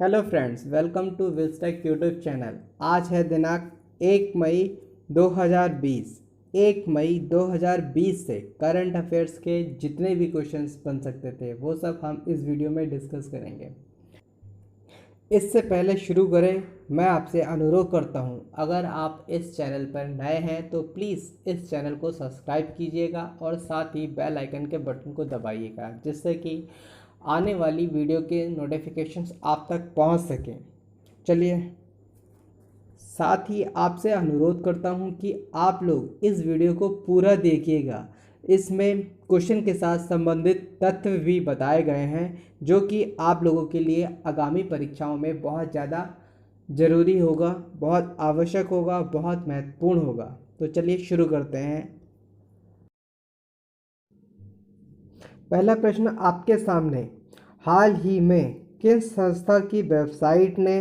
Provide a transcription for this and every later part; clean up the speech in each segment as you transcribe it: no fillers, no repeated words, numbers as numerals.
Hello friends, welcome to Wilstech YouTube channel. आज है दिनांक 1 मई 2020। 1 मई 2020 से करंट अफेयर्स के जितने भी क्वेश्चंस बन सकते थे वो सब हम इस वीडियो में डिस्कस करेंगे। इससे पहले शुरू करें, मैं आपसे अनुरोध करता हूं, अगर आप इस चैनल पर नए हैं तो प्लीज़ इस चैनल को सब्सक्राइब कीजिएगा और साथ ही बेल आइकन के बटन को दबाइएगा, जिससे कि आने वाली वीडियो के नोटिफिकेशंस आप तक पहुंच सकें। चलिए, साथ ही आपसे अनुरोध करता हूं कि आप लोग इस वीडियो को पूरा देखिएगा। इसमें क्वेश्चन के साथ संबंधित तथ्य भी बताए गए हैं जो कि आप लोगों के लिए आगामी परीक्षाओं में बहुत ज़्यादा ज़रूरी होगा, बहुत आवश्यक होगा, बहुत महत्वपूर्ण होगा। तो चलिए शुरू करते हैं। पहला प्रश्न आपके सामने, हाल ही में किस संस्था की वेबसाइट ने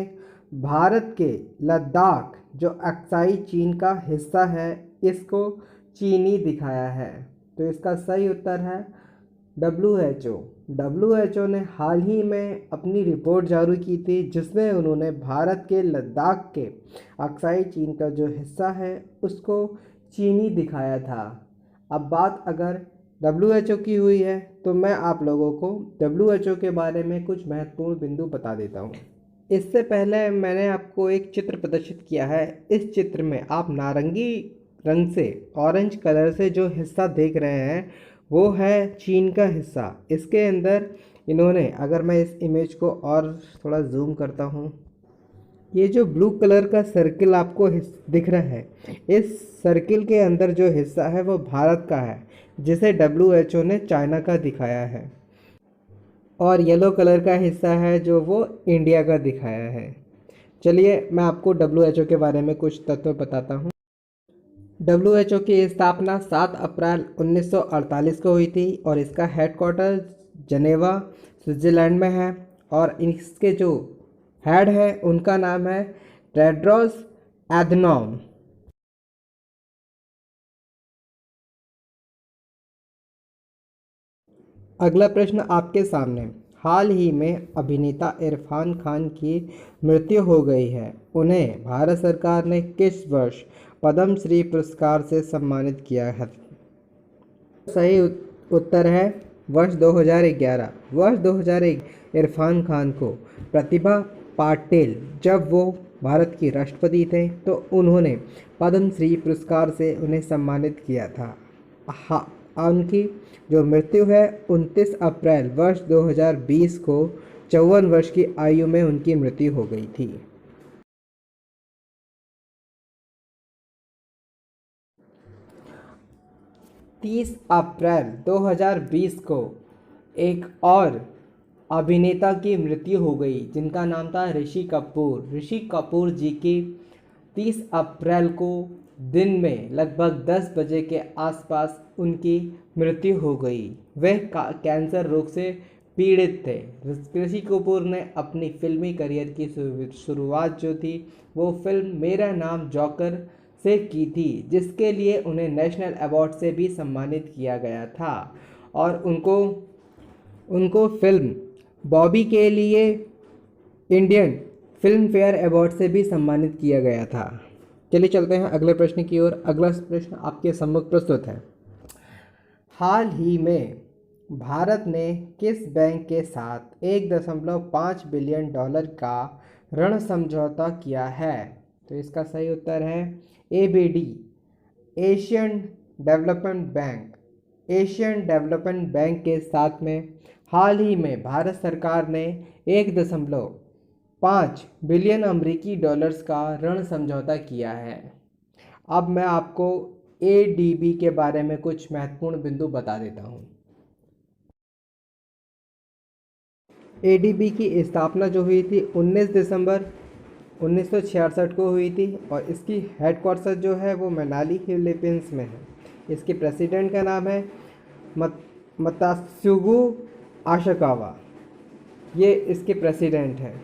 भारत के लद्दाख, जो अक्साई चीन का हिस्सा है, इसको चीनी दिखाया है? तो इसका सही उत्तर है WHO। WHO ने हाल ही में अपनी रिपोर्ट जारी की थी जिसमें उन्होंने भारत के लद्दाख के अक्साई चीन का जो हिस्सा है उसको चीनी दिखाया था। अब बात अगर WHO की हुई है तो मैं आप लोगों को WHO के बारे में कुछ महत्वपूर्ण बिंदु बता देता हूँ। इससे पहले मैंने आपको एक चित्र प्रदर्शित किया है। इस चित्र में आप नारंगी रंग से, ऑरेंज कलर से जो हिस्सा देख रहे हैं वो है चीन का हिस्सा। इसके अंदर इन्होंने, अगर मैं इस इमेज को और थोड़ा जूम करता हूँ, ये जो ब्लू कलर का सर्किल आपको दिख रहा है, इस सर्किल के अंदर जो हिस्सा है वो भारत का है, जिसे WHO ने चाइना का दिखाया है। और येलो कलर का हिस्सा है जो वो इंडिया का दिखाया है। चलिए, मैं आपको WHO के बारे में कुछ तथ्य बताता हूँ। WHO की स्थापना 7 अप्रैल 1948 को हुई थी और इसका हेडक्वार्टर जनेवा, स्विट्ज़रलैंड में है। और इसके जो हेड है उनका नाम है टेड्रोस एधनॉम। अगला प्रश्न आपके सामने, हाल ही में अभिनेता इरफान खान की मृत्यु हो गई है। उन्हें भारत सरकार ने किस वर्ष पद्म श्री पुरस्कार से सम्मानित किया है? सही उत्तर है वर्ष 2011। वर्ष 2001 इरफान खान को प्रतिभा पाटिल, जब वो भारत की राष्ट्रपति थे तो उन्होंने पद्म श्री पुरस्कार से उन्हें सम्मानित किया था। उनकी जो मृत्यु है 29 अप्रैल वर्ष 2020 को 54 वर्ष की आयु में उनकी मृत्यु हो गई थी। तीस अप्रैल 2020 को एक और अभिनेता की मृत्यु हो गई जिनका नाम था ऋषि कपूर। ऋषि कपूर जी की 30 अप्रैल को दिन में लगभग 10 बजे के आसपास उनकी मृत्यु हो गई। वह कैंसर रोग से पीड़ित थे। ऋषि कपूर ने अपनी फिल्मी करियर की शुरुआत जो थी वो फिल्म मेरा नाम जोकर से की थी, जिसके लिए उन्हें नेशनल अवार्ड से भी सम्मानित किया गया था। और उनको फिल्म बॉबी के लिए इंडियन फिल्म फेयर अवार्ड से भी सम्मानित किया गया था। चलिए चलते हैं अगले प्रश्न की ओर। अगला प्रश्न आपके सम्मुख प्रस्तुत है, हाल ही में भारत ने किस बैंक के साथ 1.5 बिलियन डॉलर का ऋण समझौता किया है? तो इसका सही उत्तर है ABD, Asian development bank. Asian development bank के साथ में हाल ही में भारत सरकार ने 1.5 बिलियन अमेरिकी डॉलर्स का ऋण समझौता किया है। अब मैं आपको ADB के बारे में कुछ महत्वपूर्ण बिंदु बता देता हूँ। ADB की स्थापना जो हुई थी 19 दिसंबर 1966 को हुई थी और इसकी हेडक्वार्टर जो है वो मनाली फिलीपींस में है। इसके प्रेसिडेंट का नाम है मत्सुगु आशिकावा। ये इसके प्रेसिडेंट हैं।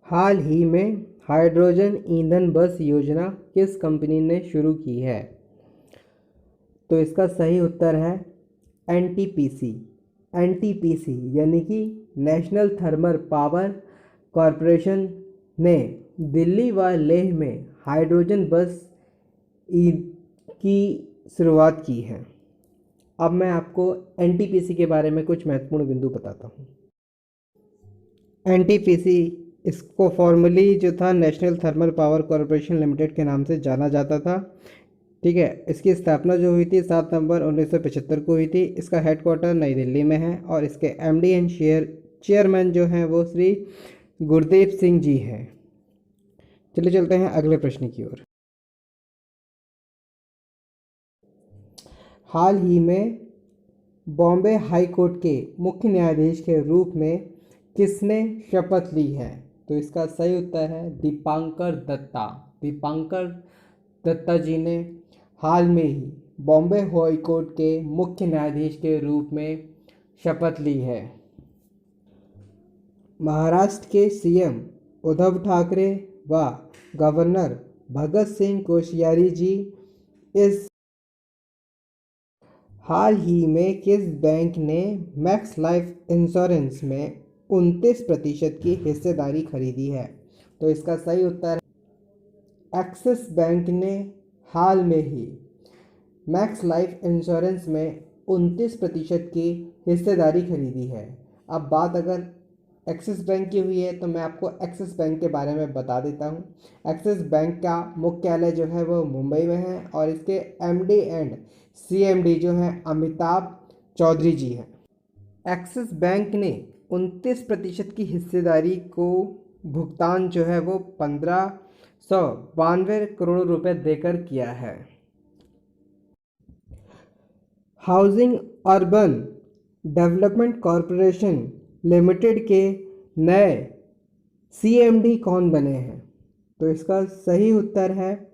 हाल ही में हाइड्रोजन ईंधन बस योजना किस कंपनी ने शुरू की है? तो इसका सही उत्तर है NTPC। NTPC यानी कि नेशनल थर्मल पावर कॉरपोरेशन ने दिल्ली व लेह में हाइड्रोजन बस की शुरुआत की है। अब मैं आपको एनटीपीसी के बारे में कुछ महत्वपूर्ण बिंदु बताता हूँ। एनटीपीसी इसको फॉर्मली जो था national thermal power corporation limited के नाम से जाना जाता था। ठीक है, इसकी स्थापना जो हुई थी 7 नवंबर 1975 को हुई थी। इसका हेडक्वार्टर नई दिल्ली में है और इसके एमडी एंड चेयरमैन जो हैं वो श्री गुरदेव सिंह जी हैं। चलिए चलते हैं अगले प्रश्न की ओर। हाल ही में बॉम्बे हाई कोर्ट के मुख्य न्यायाधीश के रूप में किसने शपथ ली है? तो इसका सही उत्तर है दीपांकर दत्ता। दीपांकर दत्ता जी ने हाल में ही बॉम्बे हाई कोर्ट के मुख्य न्यायाधीश के रूप में शपथ ली है। महाराष्ट्र के सीएम उद्धव ठाकरे व गवर्नर भगत सिंह कोश्यारी जी इस हाल ही में किस बैंक ने मैक्स लाइफ इंश्योरेंस में 29% की हिस्सेदारी खरीदी है? तो इसका सही उत्तर है एक्सिस बैंक ने हाल में ही मैक्स लाइफ इंश्योरेंस में 29% की हिस्सेदारी खरीदी है। अब बात अगर एक्सिस बैंक की हुई है तो मैं आपको एक्सिस बैंक के बारे में बता देता हूँ। एक्सिस बैंक का मुख्यालय जो है वो मुंबई में है और इसके एमडी एंड सीएमडी जो हैं अमिताभ चौधरी जी हैं। एक्सिस बैंक ने 29% की हिस्सेदारी को भुगतान जो है वो 1592 करोड़ रुपए देकर किया है। Housing urban development corporation limited के नए सीएमडी कौन बने हैं? तो इसका सही उत्तर है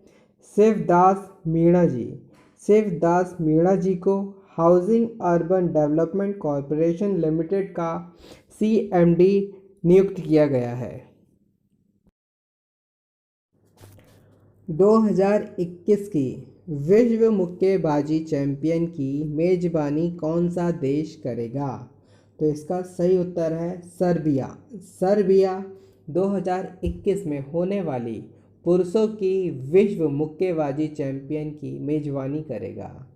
शिवदास मीणा जी। शिवदास मीणा जी को housing urban development corporation limited का सीएमडी नियुक्त किया गया है। 2021 की विश्व मुक्केबाजी चैंपियन की मेजबानी कौन सा देश करेगा? तो इसका सही उत्तर है सर्बिया। सर्बिया 2021 में होने वाली पुरुषों की विश्व मुक्केबाजी चैंपियन की मेजबानी करेगा।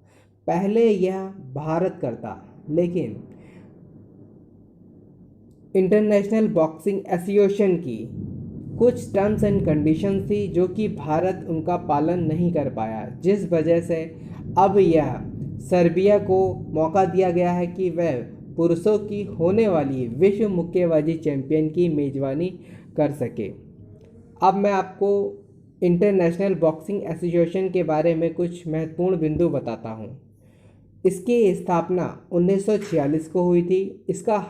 पहले यह भारत करता, लेकिन इंटरनेशनल बॉक्सिंग एसोसिएशन की कुछ टर्म्स एंड कंडीशंस थी जो कि भारत उनका पालन नहीं कर पाया, जिस वजह से अब यह सर्बिया को मौका दिया गया है कि वह पुरुषों की होने वाली विश्व मुक्केबाजी चैंपियन की मेजबानी कर सके। अब मैं आपको इंटरनेशनल बॉक्सिंग एसोसिएशन के बारे में कुछ महत्वपूर्ण बिंदु बताता हूँ। इसकी स्थापना 1946 को हुई थी। इसका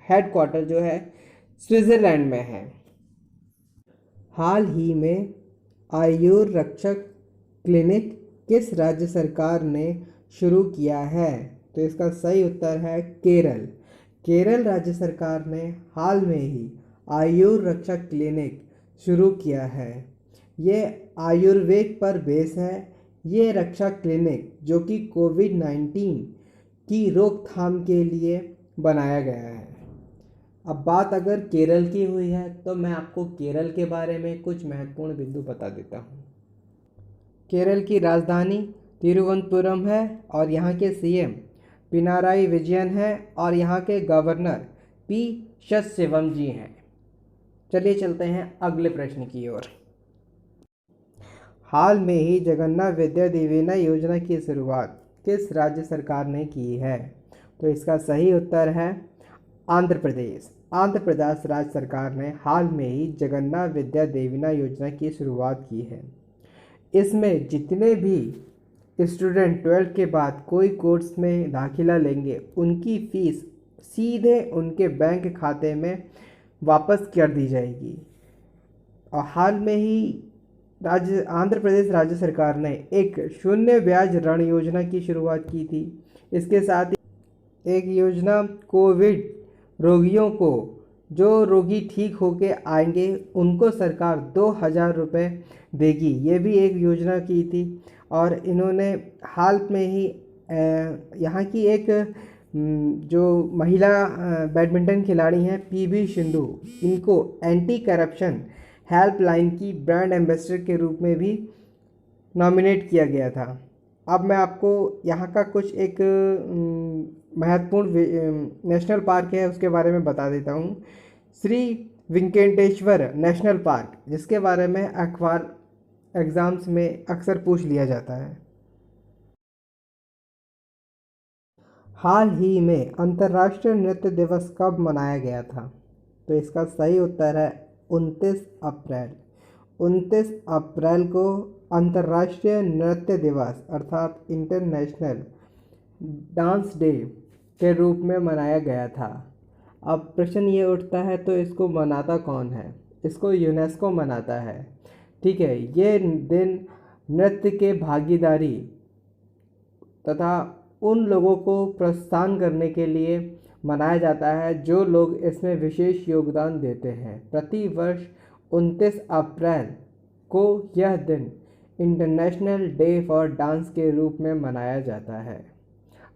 हेडक्वार्टर जो है स्विट्ज़रलैंड में है। हाल ही में आयुर रक्षक क्लिनिक किस राज्य सरकार ने शुरू किया है? तो इसका सही उत्तर है केरल। केरल राज्य सरकार ने हाल में ही आयुर रक्षक क्लिनिक शुरू किया है। ये आयुर्वेद पर बेस है। ये रक्षा क्लिनिक जो कि कोविड-19 की रोकथाम के लिए बनाया गया है। अब बात अगर केरल की हुई है तो मैं आपको केरल के बारे में कुछ महत्वपूर्ण बिंदु बता देता हूँ। केरल की राजधानी तिरुवनंतपुरम है और यहाँ के सीएम पिनाराई विजयन है और यहाँ के गवर्नर पी सदाशिवम जी हैं। चलिए चलते हैं अगले प्रश्न की ओर। हाल में ही जगन्नाथ विद्या दीवेना योजना की शुरुआत किस राज्य सरकार ने की है? तो इसका सही उत्तर है आंध्र प्रदेश। आंध्र प्रदेश राज्य सरकार ने हाल में ही जगन्नाथ विद्या दीवेना योजना की शुरुआत की है। इसमें जितने भी स्टूडेंट 12th के बाद कोई कोर्स में दाखिला लेंगे उनकी फ़ीस सीधे उनके बैंक खाते में वापस कर दी जाएगी। और हाल में ही आंध्र प्रदेश राज्य सरकार ने एक शून्य ब्याज ऋण योजना की शुरुआत की थी। इसके साथ ही एक योजना कोविड रोगियों को, जो रोगी ठीक होके आएंगे उनको सरकार 2000 रुपये देगी, ये भी एक योजना की थी। और इन्होंने हाल में ही यहाँ की एक जो महिला बैडमिंटन खिलाड़ी हैं पीवी सिंधु, इनको एंटी करप्शन हेल्पलाइन की ब्रांड एम्बेसडर के रूप में भी नॉमिनेट किया गया था। अब मैं आपको यहाँ का कुछ एक महत्वपूर्ण नेशनल पार्क है उसके बारे में बता देता हूँ। श्री वेंकटेश्वर नेशनल पार्क, जिसके बारे में अखबार एग्ज़ाम्स में अक्सर पूछ लिया जाता है। हाल ही में अंतर्राष्ट्रीय नृत्य दिवस कब मनाया गया था? तो इसका सही उत्तर है 29 अप्रैल। 29 अप्रैल को अंतर्राष्ट्रीय नृत्य दिवस अर्थात इंटरनेशनल डांस डे के रूप में मनाया गया था। अब प्रश्न ये उठता है तो इसको मनाता कौन है? इसको यूनेस्को मनाता है। ठीक है, ये दिन नृत्य के भागीदारी तथा उन लोगों को प्रोत्साहन करने के लिए मनाया जाता है जो लोग इसमें विशेष योगदान देते हैं। प्रति वर्ष 29 अप्रैल को यह दिन इंटरनेशनल डे फॉर डांस के रूप में मनाया जाता है।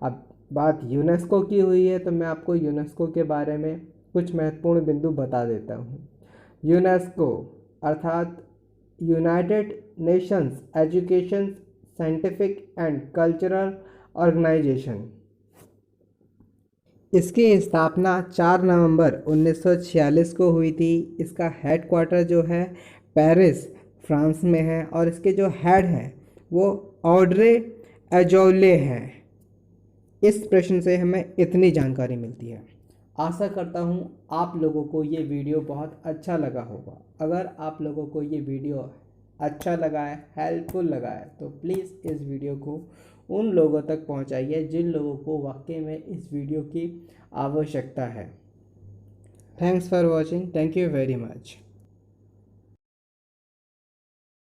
अब बात यूनेस्को की हुई है तो मैं आपको यूनेस्को के बारे में कुछ महत्वपूर्ण बिंदु बता देता हूँ। यूनेस्को अर्थात United Nations education scientific and cultural organization, इसकी स्थापना 4 नवंबर 1946 को हुई थी। इसका हेडक्वार्टर जो है पेरिस फ्रांस में है और इसके जो हेड हैं वो ऑड्रे एजौले हैं। इस प्रश्न से हमें इतनी जानकारी मिलती है। आशा करता हूँ आप लोगों को ये वीडियो बहुत अच्छा लगा होगा। अगर आप लोगों को ये वीडियो अच्छा लगा है, हेल्पफुल लगा है, तो प्लीज़ इस वीडियो को उन लोगों तक पहुंचाइए जिन लोगों को वाकई में इस वीडियो की आवश्यकता है। Thanks for watching. Thank you very much.